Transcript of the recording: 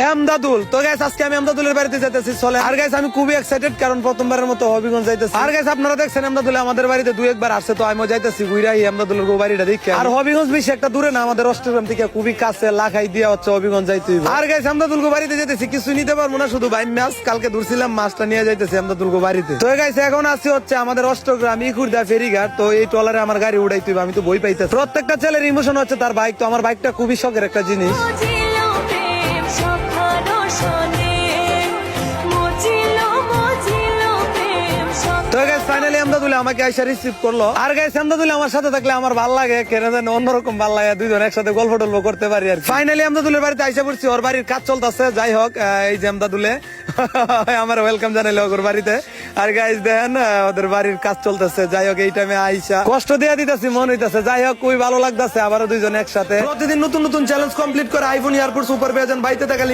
এমদাদুল। তো গাইস আজকে আমি এমদাদুলের বাড়িতে যাইতেছি, চলে। আর গাইস আমি খুবই এক্সাইটেড, কারণ প্রথমবারের মতো হবিগঞ্জ যাইতেছি। আর গাইস আপনারা দেখছেন এমদাদুল আমাদের বাড়িতে দুই একবার আসছে, তো আমিও যাইতেছি ঘুরাই এমদাদুলের বাড়িটা দেখে। আর হবিগঞ্জ বেশি একটা দূরে না, আমাদের অষ্টগ্রাম থেকে খুবই কাছে, লাখাই দিয়া হচ্ছে হবিগঞ্জ যাইতে হইব। আর গাইস এমদাদুল বাড়িতে যেতেছি, কিছু নিতে পারবো না, শুধু বাইন মাছ কালকে ধরছিলাম, মাছটা নিয়ে যাইতেছি এমদাদুল বাড়িতে। তো গাইস এখন আসি হচ্ছে আমাদের অষ্টগ্রাম ইকুরদা ফেরিঘাট। তো এই ট্রলারে আমার গাড়ি উড়াইতে হইব, আমি তো বই পাইতেছি। প্রত্যেকটা ছেলের ইমোশন হচ্ছে তার বাইক, তো আমার বাইকটা খুবই শখের একটা জিনিস। তো গাইস ফাইনালি এমদাদুল আমাকে আইসা রিসিভ করলো। আর গাইস এমদাদুল আমার সাথে থাকলে আমার ভালো লাগে, কেন জানি অন্যরকম ভালো লাগে, দুইজন একসাথে গল্প টল্প করতে পারি। আর ফাইনালি এমদাদুলের বাড়িতে আইসা পড়ছি, ওর বাড়ির কাজ চলতেছে। যাই হোক, এই যে এমদাদুলে আমার ওয়েলকাম জানাইলো ওর বাড়িতে। আর গাইস দেখেন ওদের বাড়ির কাজ চলতেছে। যাই হোক, এই টাইমে আইসা কষ্ট দিয়ে দিতেছি, মন হইতেছে। যাই হোক, খুবই ভালো লাগতেছে আবারও দুইজন একসাথে। প্রতিদিন নতুন নতুন চ্যালেঞ্জ কমপ্লিট করে আইফোন এয়ারপোর্ট সুপার পেয়ে যান। বাইতে থাকা